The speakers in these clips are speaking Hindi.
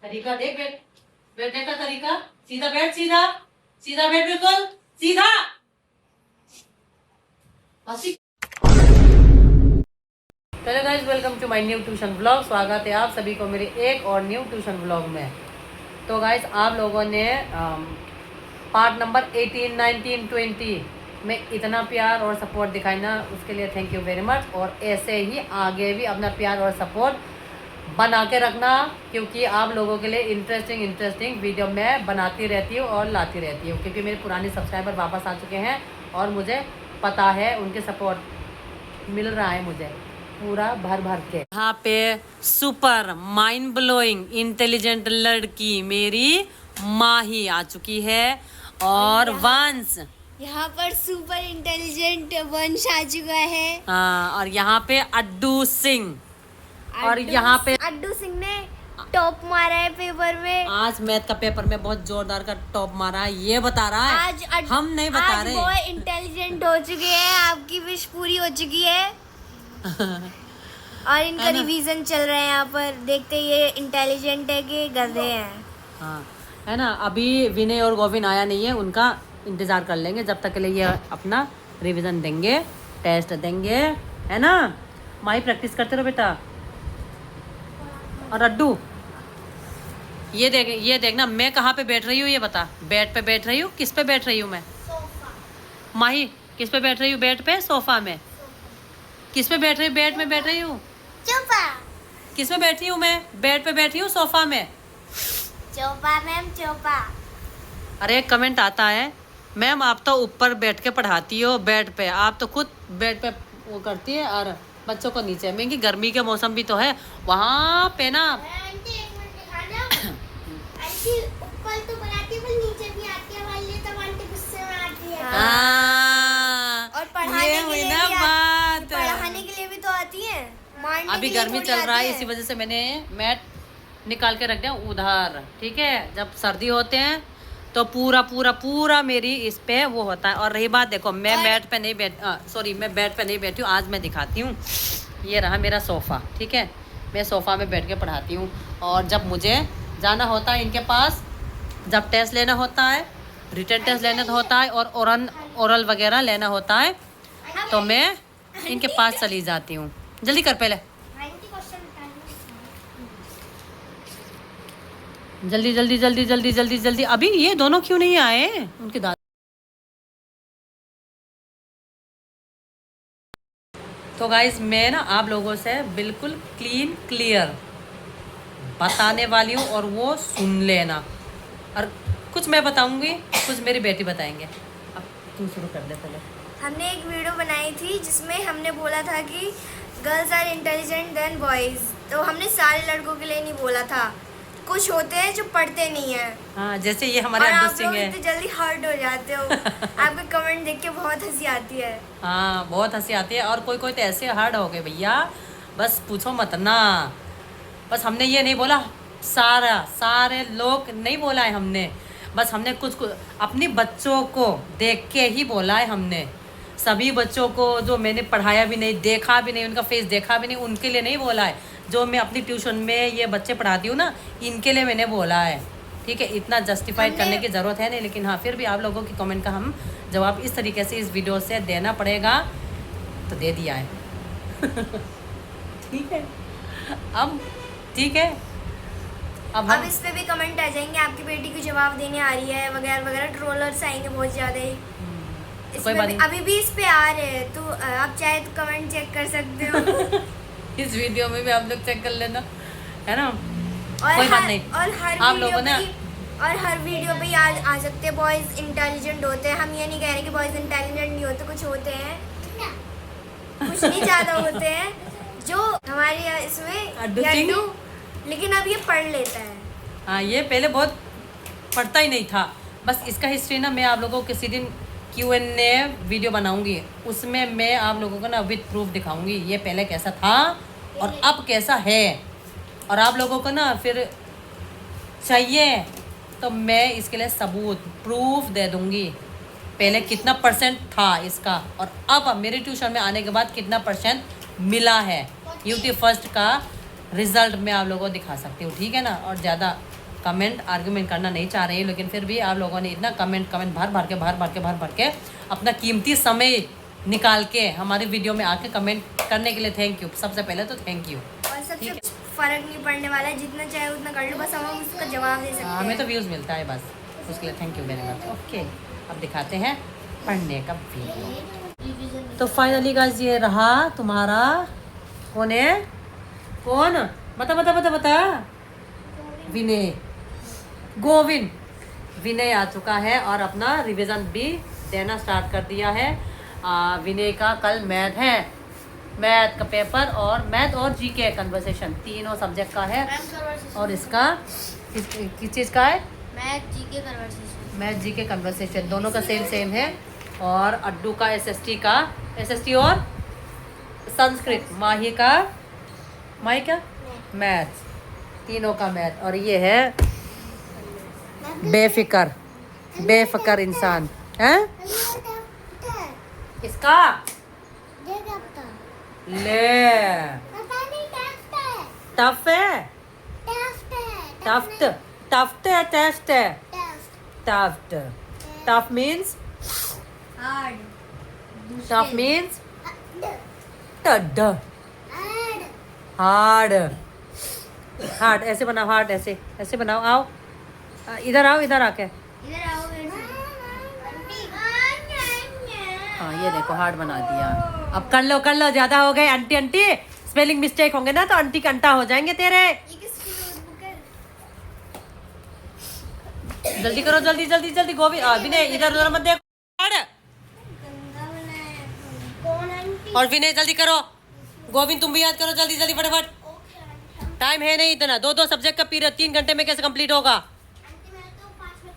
तरीका देख, बैठ बैठने का तरीका। सीधा बैठ, सीधा सीधा बैठ, बिल्कुल सीधा। Hello guys, welcome to my new tuition blog. स्वागत है आप सभी को मेरे एक और न्यू ट्यूशन ब्लॉग में। तो गाइस, आप लोगों ने पार्ट नंबर 18, 19, 20 में इतना प्यार और सपोर्ट दिखाई ना, उसके लिए थैंक यू वेरी मच। और ऐसे ही आगे भी अपना प्यार और सपोर्ट बना के रखना, क्योंकि आप लोगों के लिए इंटरेस्टिंग वीडियो मैं बनाती रहती हूँ और लाती रहती हूँ, क्योंकि मेरे पुराने सब्सक्राइबर वापस आ चुके हैं और मुझे पता है उनके सपोर्ट मिल रहा है मुझे पूरा भर भर के। यहाँ पे सुपर माइंड ब्लोइंग इंटेलिजेंट लड़की मेरी माही आ चुकी है और वंश यहाँ पर सुपर इंटेलिजेंट वंश आ चुका है। हाँ, और यहाँ पे अड्डू सिंह, और यहाँ पे अड्डू सिंह ने टॉप मारा है पेपर में। आज मैथ का पेपर में बहुत जोरदार का टॉप मारा है, ये बता रहा है। हम नहीं बता रहे। बहुत इंटेलिजेंट हो चुके हैं, आपकी विश पूरी हो चुकी है। और इनका रिवीजन चल रहा है यहाँ पर। देखते ये इंटेलिजेंट है कि गधे हैं। हाँ, है ना। अभी विनय और गोविंद आया नहीं है, उनका इंतजार कर लेंगे जब तक के लिए ये अपना रिवीजन देंगे, टेस्ट देंगे, है ना। माही प्रैक्टिस करते रहो बेटा। और अड्डू, ये देखना मैं कहाँ पे बैठ रही हूँ, ये बता। बेड पे बैठ रही हूँ, किस पे बैठ रही हूँ मैं? माही, किस पे बैठ रही हूँ? बेड पे, सोफा में? किस पे बैठ रही हूँ? बेड में बैठ रही हूँ? सोफा। किस में बैठी हूँ मैं? बेड पे बैठी हूँ, सोफा में? Sofa ma'am, sofa. अरे एक कमेंट आता है, मैम आप तो ऊपर बैठ के पढ़ाती हो बेड पे, आप तो खुद बेड पे वो करती है और बच्चों को नीचे। मैं कि गर्मी के मौसम भी तो है वहाँ पे ना। ऊपर तो बनाती है पर नीचे भी आती है, वाली तब आंटी गुस्से में आती है। और पढ़ाने ये के हुई लिए ना भी बात। पढ़ाने के लिए भी तो आती है। मारने अभी के लिए गर्मी थोड़ी चल रहा है, आती इसी वजह से मैंने मैट निकाल के रख दिया उधर, ठीक है। जब सर्दी होते हैं तो पूरा पूरा पूरा मेरी इस पे वो होता है। और रही बात, देखो मैं मैट पे नहीं बैठ सॉरी मैं बेड पे नहीं बैठी हूँ, आज मैं दिखाती हूँ। ये रहा मेरा सोफ़ा, ठीक है। मैं सोफ़ा में बैठ के पढ़ाती हूँ। और जब मुझे जाना होता है इनके पास, जब टेस्ट लेना होता है, रिटन टेस्ट लेना होता है और ओरल वगैरह लेना होता है, तो मैं इनके पास चली जाती हूँ। जल्दी कर पहले, जल्दी जल्दी जल्दी जल्दी जल्दी जल्दी। अभी ये दोनों क्यों नहीं आए? उनके दादा। तो गाइस, मैं ना आप लोगों से बिल्कुल क्लियर बताने वाली हूँ और वो सुन लेना। और कुछ मैं बताऊंगी, कुछ मेरी बेटी बताएंगे। अब तू शुरू कर दे पहले। हमने एक वीडियो बनाई थी जिसमें हमने बोला था कि girls are intelligent then boys. तो हमने सारे लड़कों के लिए नहीं बोला था, कुछ होते हैं जो पढ़ते नहीं है। हाँ, जैसे ये हमारे और अड्डू आप सिंह लोग है। इतने जल्दी हर्ट हो जाते हो। आपके कमेंट देख के बहुत हंसी आती है। हाँ, बहुत हंसी आती है। और कोई कोई तो ऐसे हार्ड हो गए भैया, बस पूछो मत ना। बस हमने ये नहीं बोला, सारे लोग नहीं बोला है हमने। बस हमने कुछ अपनी बच्चों को देख के ही बोला है हमने। सभी बच्चों को जो मैंने पढ़ाया भी नहीं, देखा भी नहीं, उनका फेस देखा भी नहीं, उनके लिए नहीं बोला है। जो मैं अपनी ट्यूशन में ये बच्चे पढ़ाती हूँ ना, इनके लिए मैंने बोला है, ठीक है। इतना जस्टिफाइड करने की ज़रूरत है नहीं, लेकिन हाँ फिर भी आप लोगों की कमेंट का हम जवाब इस तरीके से इस वीडियो से देना पड़ेगा, तो दे दिया है। ठीक है, अब ठीक है। अब इस पे भी कमेंट आ जाएंगे, आपकी बेटी को जवाब देने आ रही है वगैरह वगैरह। ट्रोलर्स आएंगे बहुत ज़्यादा ही। कोई बात नहीं, अभी भी इस पे आ रहे हैं, तो आप चाहे तो कमेंट चेक कर सकते हो। इस वीडियो में भी आप लोग चेक कर लेना, है ना। और कोई बात नहीं, और आप लोगों ने हर वीडियो पे आ सकते हैं। बॉयज इंटेलिजेंट होते हैं, हम ये नहीं कह रहे कि बॉयज इंटेलिजेंट नहीं होते। कुछ होते हैं, कुछ नहीं ज़्यादा होते हैं जो हमारे इसमें अड्डू, लेकिन अब ये पढ़ लेता है। हाँ, ये पहले बहुत पढ़ता ही नहीं था। बस इसका हिस्ट्री ना मैं आप लोगों को किसी दिन Q&A वीडियो बनाऊंगी, उसमें मैं आप लोगों को ना विद प्रूफ दिखाऊंगी ये पहले कैसा था और अब कैसा है। और आप लोगों को ना फिर चाहिए तो मैं इसके लिए सबूत प्रूफ दे दूंगी, पहले कितना परसेंट था इसका और अब मेरे ट्यूशन में आने के बाद कितना परसेंट मिला है। यूटी फर्स्ट का रिजल्ट में आप लोगों को दिखा सकती हूँ, ठीक है ना। और ज़्यादा कमेंट आर्गुमेंट करना नहीं चाह रही, लेकिन फिर भी आप लोगों ने इतना कमेंट भर के अपना कीमती समय निकाल के हमारी वीडियो में आके कमेंट करने के लिए थैंक यू। सबसे पहले तो थैंक यू। और सबसे फर्क नहीं पड़ने वाला है, जितना चाहे उतना कर लो, बस हम उसका जवाब दे सकते हैं। हमें तो व्यूज़ मिलता है बस, उसके लिए thank you very much. Okay, अब दिखाते हैं पढ़ने का वीडियो। तो फाइनली गाइस ये रहा तुम्हारा, कौन है, कौन, बता विनय, गोविंद विनय आ चुका है और अपना रिवीजन भी देना स्टार्ट कर दिया है। विनय का कल मैथ है, मैथ का पेपर और मैथ और जीके कन्वर्सेशन तीनों सब्जेक्ट का है। और इसका किस चीज़ का है, मैथ जीके कन्वर्सेशन दोनों का सेम है। और अड्डू का एसएसटी और संस्कृत, माही क्या मैथ, तीनों का मैथ। और ये है बेफिकर इंसान है इसका ले टफ है, टेस्ट है टफ मीन्स हार्ड ऐसे बनाओ, हार्ड ऐसे बनाओ। आओ इधर आके, हाँ ये देखो हार्ड बना दिया। अब कर लो, ज्यादा हो गए आंटी, स्पेलिंग मिस्टेक होंगे ना तो आंटी कंटा हो जाएंगे तेरे। जल्दी करो, जल्दी गोविंद विनय इधर उधर मत देखो। और विनय जल्दी करो, गोविंद तुम भी याद करो, जल्दी फटाफट, टाइम है नहीं इतना। दो सब्जेक्ट का पीरियड 3 घंटे में कैसे कंप्लीट होगा?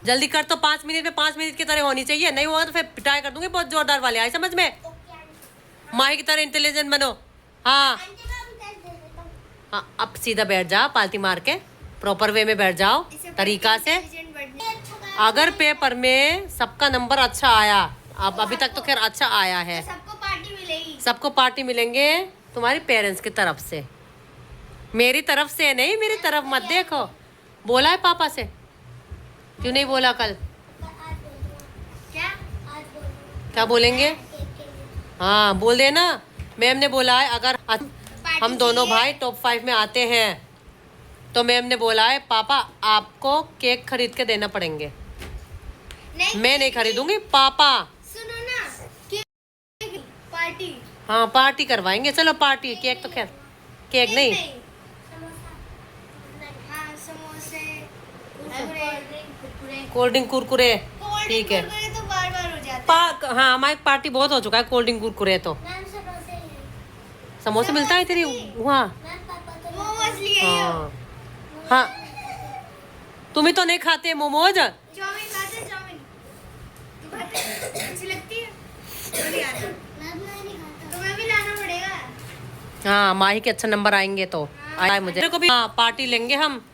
जल्दी कर, तो 5 मिनट में 5 मिनट की तरह होनी चाहिए, नहीं होगा तो फिर पिटाई कर दूंगी बहुत जोरदार वाले, आए समझ में? माही की तरह इंटेलिजेंट बनो। हाँ, अब सीधा बैठ जाओ, पालती मार के प्रॉपर वे में बैठ जाओ तरीका से। अगर पेपर में सबका नंबर अच्छा आया, अब अभी तक तो खैर अच्छा आया है, सबको पार्टी मिलेंगे तुम्हारी पेरेंट्स की तरफ से, मेरी तरफ से नहीं, मेरी तरफ मत देखो। बोला है पापा से, क्यों नहीं बोला कल? क्या बोलेंगे? हाँ बोल देना, मैम ने बोला है अगर हम दोनों भाई टॉप 5 में आते हैं तो मैम ने बोला है पापा आपको केक खरीद के देना पड़ेंगे। मैं नहीं खरीदूंगी, पापा। सुनो ना, पार्टी, हाँ पार्टी करवाएंगे, चलो पार्टी। केक तो खैर केक नहीं, कोल्ड ड्रिंक कुरकुरे, ठीक है। तो बार हो जाता है। हाँ हमारी पार्टी बहुत हो चुका है, कोल्ड ड्रिंक कुरकुरे तो। समोसे मिलता है तेरी वहाँ? हाँ तुम ही तो नहीं खाते मोमोज। चाउमीन खाते हैं, चाउमीन अच्छी लगती है, तुम्हें भी लाना पड़ेगा। हाँ माही के अच्छे नंबर आएंगे तो आए मुझे, मेरे को भी हाँ पार्टी लेंगे हम।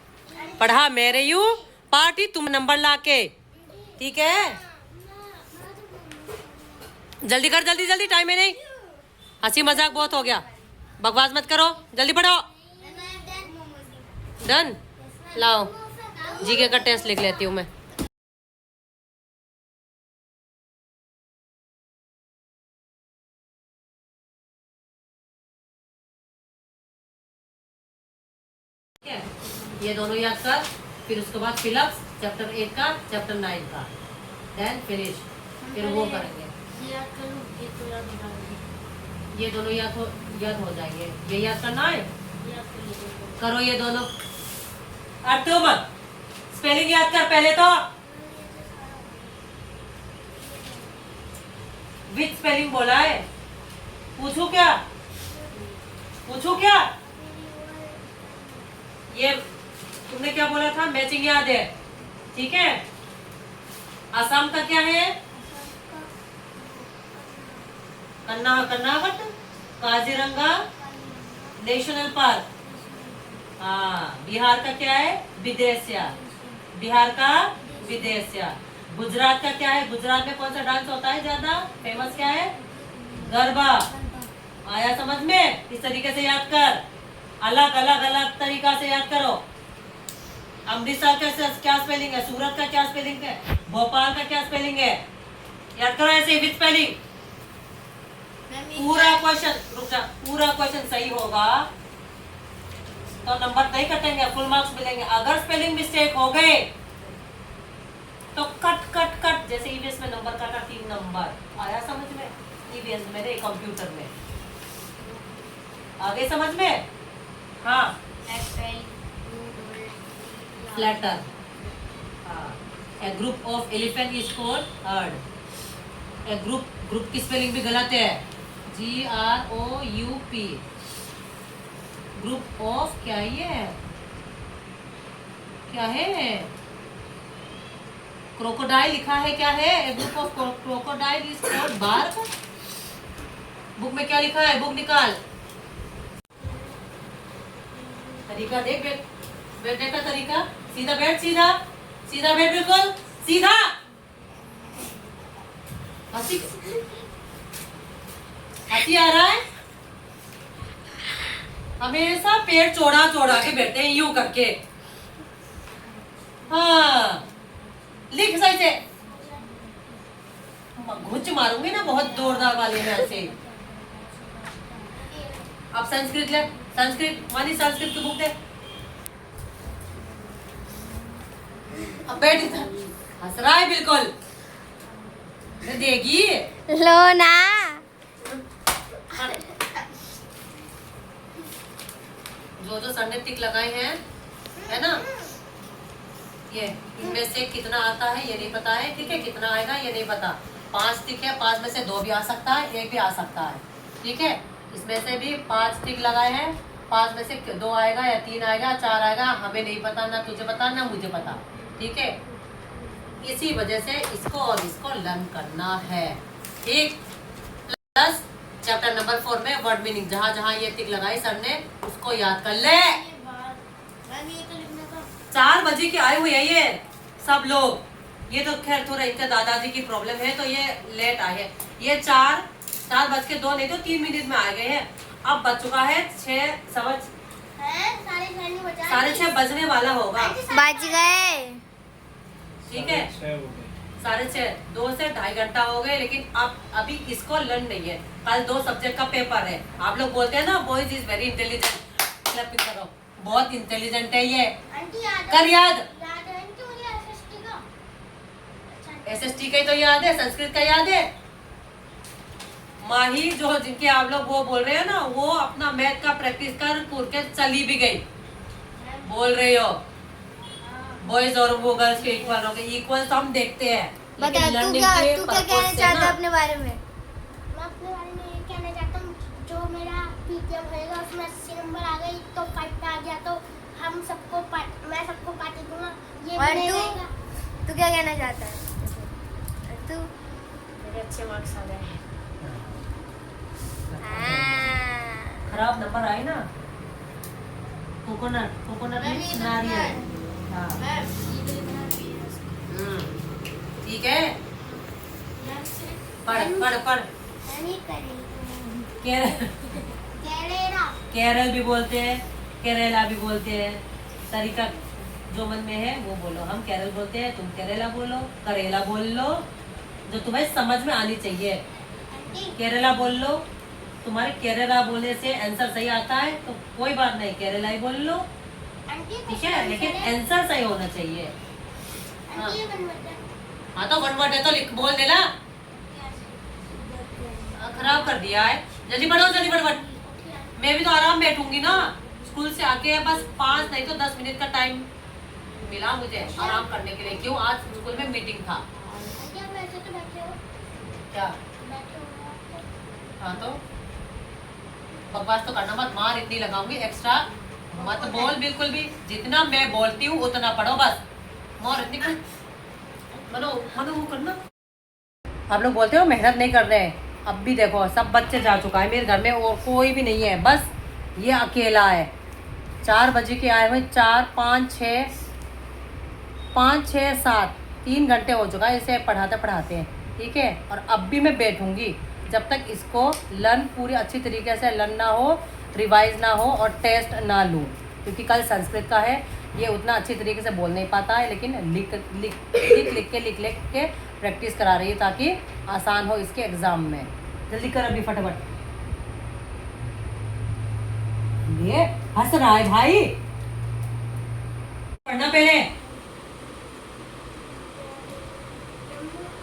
पढ़ा मेरे यू पार्टी, तुम नंबर ला के, ठीक है? जल्दी कर, जल्दी, टाइम है नहीं। हंसी मजाक बहुत हो गया, बकवास मत करो, जल्दी पढ़ो। डन, लाओ जीके का टेस्ट लिख लेती हूँ मैं। ये दोनों याद कर, फिर उसके बाद फिलअप्स चैप्टर 8 का, चैप्टर 9 का, देन फिनिश, फिर वो करेंगे। ये दोनों याद हो जाएंगे। ये याद करना है, करो ये दोनों। अक्टूबर स्पेलिंग याद कर पहले तो, विच स्पेलिंग बोला है, पूछू क्या? ये तुमने क्या बोला था? मैचिंग याद है, ठीक है? असम का क्या है? Karnataka Kaziranga national park. हाँ, बिहार का क्या है? विदेशिया, बिहार का विदेशिया। गुजरात का क्या है? गुजरात में कौन सा डांस होता है ज्यादा फेमस, क्या है? गरबा। आया समझ में? इस तरीके से याद कर। अलग अलग अलग तरीका से याद करो। अमृतसर का क्या स्पेलिंग है, सूरत का क्या स्पेलिंग है, भोपाल का क्या स्पेलिंग है, याद करो ऐसे विद स्पेलिंग। पूरा क्वेश्चन, रुक जा, पूरा क्वेश्चन सही होगा तो नंबर नहीं कटेंगे, फुल मार्क्स मिलेंगे। अगर स्पेलिंग मिस्टेक हो गए तो कट कट कट, जैसे ईवीएस में नंबर काटा 3 नंबर आया समझ में, ईवीएस मेरे कंप्यूटर में आ गए समझ में। हाँ flatter, A group of elephant is called heard. A group की स्पेलिंग भी गलत है, GROUP। ग्रुप ऑफ क्या ये क्या है, क्रोकोडाइल लिखा है, क्या है, a group of crocodile is called bark. Book में क्या लिखा है, बुक निकाल। तरीका देख, बैठने का तरीका, सीधा बैठ, सीधा सीधा बैठ, बिल्कुल सीधा। हंसी हंसी आ रहा है। हमेशा पेट चौड़ा चौड़ा के बैठते हैं यूं करके। हाँ लिख सही से, घुच मारूंगी ना बहुत जोरदार वाले में ऐसे। अब संस्कृत ले, संस्कृत मानी, संस्कृत की बुक दे। अब बैठ इधर, हंस रहा है बिल्कुल, देगी लो ना। जो संडे टिक लगाए हैं है ना, ये इनमें से कितना आता है ये नहीं पता है, ठीक है, कितना आएगा ये नहीं पता। 5 टिक है, 5 में से 2 भी आ सकता है, 1 भी आ सकता है, ठीक है। इसमें से भी 5 टिक लगाए हैं, 5 में से 2 आएगा या 3 आएगा, 4 आएगा, हमें नहीं पता, ना तुझे पता ना मुझे पता, ठीक है। इसी वजह से इसको और इसको लर्न करना है, ठीक। प्लस चैप्टर नंबर 4 में वर्ड मीनिंग, जहाँ जहाँ ये टिक लगाई सर ने उसको याद कर ले। 4 बजे के आए हुए हैं ये सब लोग, ये तो खैर थोड़ा इनके दादाजी की प्रॉब्लम है तो ये लेट आए हैं। ये 4:02 नहीं तो 3 मिनट में आ गए हैं। अब बज चुका है 6:15, 6:30 बजने वाला होगा, बज गए, ठीक है, 6:30, 2 से 2.5 घंटा हो गए। लेकिन अब अभी इसको लर्न नहीं है, कल 2 सब्जेक्ट का पेपर है। आप लोग बोलते हैं ना बॉयज इज वेरी इंटेलिजेंट, करो बहुत इंटेलिजेंट है ये, कर याद। SST का ही तो याद है, संस्कृत का याद है। माही जो जिनके आप लोग वो बोल रहे हैं ना, वो अपना मैथ का प्रैक्टिस कर के चली भी गई, बोल रही हो बॉयज और वो गर्ल्स के इक्वल हो गए। इक्वल तो हम देखते हैं, बता तू क्या कहना चाहता है अपने बारे में। मैं अपने बारे में ये कहना चाहता हूँ, जो मेरा PTM होएगा उसमें 80 नंबर आ गई तो 5 आ गया तो हम सबको मैं सबको पार्टी दूंगा। ये और बने तू? रहेगा। तू क्या कहना चाहता है, तू? मेरे अच्छे मार्क्स आ गए। खराब नंबर आए ना, कोकोनट नारियल, हाँ ठीक है। पढ़ केरल भी बोलते हैं, केरला भी बोलते हैं, तरीका जो मन में है वो बोलो। हम केरल बोलते हैं, तुम केरला बोलो, करेला बोल लो, जो तुम्हें समझ में आनी चाहिए। केरला बोल लो, तुम्हारे केरला बोलने से आंसर सही आता है तो कोई बात नहीं, केरला ही बोल लो, ठीक है, लेकिन आंसर सही होना चाहिए। हाँ तो 1 वर्ड है तो लिख बोल देना, खराब कर दिया है। जल्दी पढ़ो, जल्दी फटाफट। मैं भी तो आराम बैठूंगी ना, स्कूल से आके बस 5 नहीं तो 10 मिनट का टाइम मिला मुझे आराम करने के लिए। क्यों, आज स्कूल में मीटिंग था। क्या, हाँ तो बकवास तो करना मत, मार इतनी लगाऊंगी एक्स्ट्रा मत बोल बिल्कुल भी। जितना मैं बोलती हूँ उतना पढ़ो बस, मार इतनी मनो वो करना। आप लोग बोलते हो मेहनत नहीं कर रहे हैं, अब भी देखो सब बच्चे जा चुका है मेरे घर में और कोई भी नहीं है, बस ये अकेला है। 4 बजे के आए हुए, 4, 5, 6, 7 3 घंटे हो चुका है इसे पढ़ाते पढ़ाते हैं, ठीक है। और अब भी मैं बैठूंगी जब तक इसको लर्न पूरी अच्छी तरीके से लर्न ना हो। रिवाइज ना हो और टेस्ट ना लूँ, क्योंकि कल संस्कृत का है। ये उतना अच्छी तरीके से बोल नहीं पाता है, लेकिन लिख के प्रैक्टिस करा रही है ताकि आसान हो इसके एग्ज़ाम में। जल्दी कर अभी फटाफट। ये हंस रहा है भाई, पढ़ना पहले।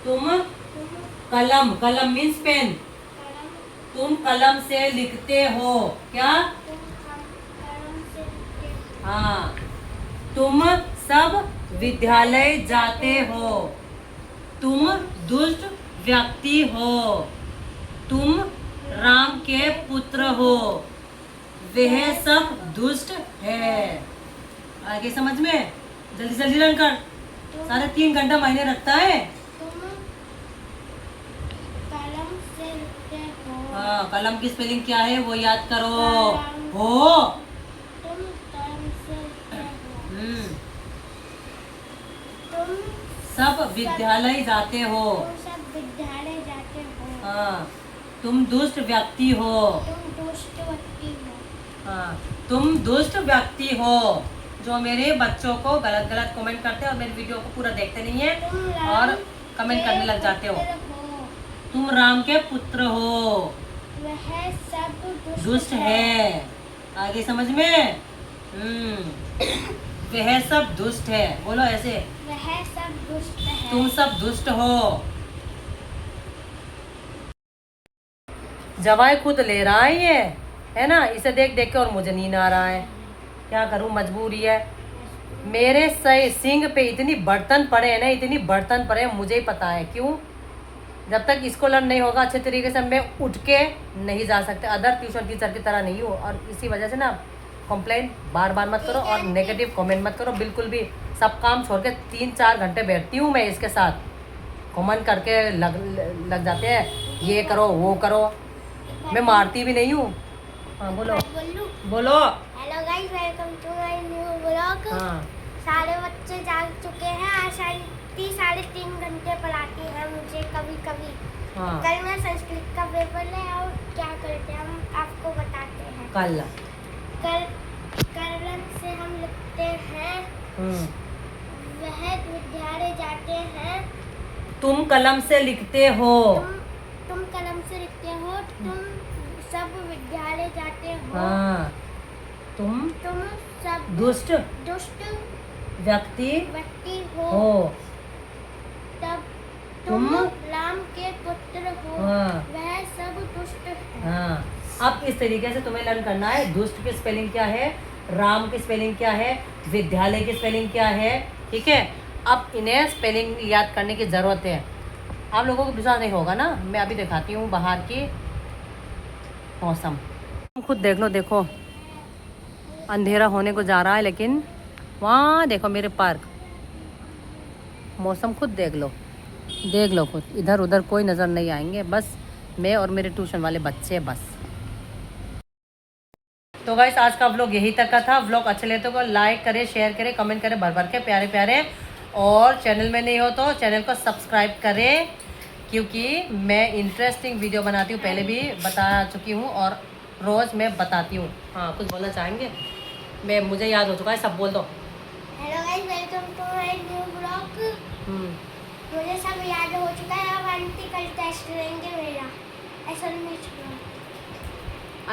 तुम कलम, कलम मीन्स पेन, तुम कलम से लिखते हो क्या? हाँ। तुम सब विद्यालय जाते हो, तुम दुष्ट व्यक्ति हो, तुम राम के पुत्र हो, वह सब दुष्ट है। आगे समझ में? जल्दी जल्दी रन कर, साढ़े 3 घंटा महीने रखता है। हाँ, कलम की स्पेलिंग क्या है वो याद करो। हो। तुम कलम से लिखते हो, तुम सब विद्यालय जाते हो। सब विद्यालय जाते हो। हाँ। तुम दुष्ट व्यक्ति हो। तुम दुष्ट व्यक्ति हो। हाँ, तुम दुष्ट व्यक्ति हो। जो मेरे बच्चों को गलत गलत कमेंट करते हैं और मेरी वीडियो को पूरा देखते नहीं है और कमेंट करने लग जाते हो। तुम राम के पुत्र हो, वह सब दुष्ट है। आगे समझ में? वह सब दुष्ट है, बोलो ऐसे। वह सब दुष्ट है। तुम सब दुष्ट हो। जवाई खुद ले रहा है ये, है ना? इसे देख देख के और मुझे नींद आ रहा है, क्या करूं, मजबूरी है। मेरे सही सिंग पे इतनी बर्तन पड़े हैं ना, इतनी बर्तन पड़े हैं, मुझे ही पता है क्यों। जब तक इसको लर्न नहीं होगा अच्छे तरीके से, मैं उठ के नहीं जा सकते, अदर ट्यूशन टीचर की तरह नहीं हो। और इसी वजह से ना कंप्लेंट बार बार मत करो और नेगेटिव कमेंट मत करो बिल्कुल भी। सब काम छोड़ के 3-4 घंटे बैठती हूँ मैं इसके साथ, कमेंट करके लग जाते हैं, ये करो वो करो। मैं मारती भी नहीं हूँ। हाँ बोलो बोलो। Hello guys, welcome to my new vlog. हाँ, सारे बच्चे जाग चुके हैं। आशांति 3.5 घंटे पढ़ाती है मुझे कभी कभी। हाँ। कल मैं संस्कृत का पेपर है और क्या करते हैं हम आपको बताते हैं। कल कलम से हम लिखते हैं, वह विद्यालय जाते हैं। तुम कलम से लिखते हो। तुम कलम से लिखते हो, तुम सब विद्यालय जाते हो। हाँ। तुम सब दुष्ट व्यक्ति हो, हो, तब तुम राम के पुत्र हो। हाँ। वह सब दुष्ट है। हाँ। अब इस तरीके से तुम्हें लर्न करना है। दुष्ट की स्पेलिंग क्या है, राम की स्पेलिंग क्या है, विद्यालय की स्पेलिंग क्या है, ठीक है। अब इन्हें स्पेलिंग याद करने की ज़रूरत है। आप लोगों को विश्वास नहीं होगा ना, मैं अभी दिखाती हूँ बाहर की मौसम। तुम खुद देख लो, देखो अंधेरा होने को जा रहा है, लेकिन वहाँ देखो मेरे पार्क, मौसम खुद देख लो खुद। इधर उधर कोई नज़र नहीं आएंगे, बस मैं और मेरे ट्यूशन वाले बच्चे बस। तो गाइस आज का व्लॉग यही तक का था। व्लॉग अच्छे लगे तो लाइक करें, शेयर करें, कमेंट करें भर भर के प्यारे प्यारे। और चैनल में नहीं हो तो चैनल को सब्सक्राइब करें, क्योंकि मैं इंटरेस्टिंग वीडियो बनाती हूँ, पहले भी बता चुकी हूँ और रोज़ मैं बताती हूँ। हाँ, कुछ बोलना चाहेंगे? मुझे याद हो चुका है, सब बोल दो। Hello guys, welcome to my new blog. मुझे सब याद हो चुका है। अब आंटी कल टेस्ट लेंगे मेरा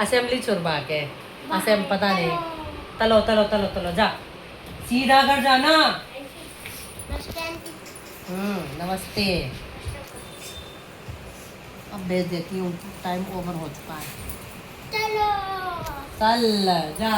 असेंबली छुड़वा के पता नहीं। तलो जा, सीधा घर जाना। नमस्ते। अब भेज देती हूँ, टाइम ओवर हो चुका है। चलो चल जा।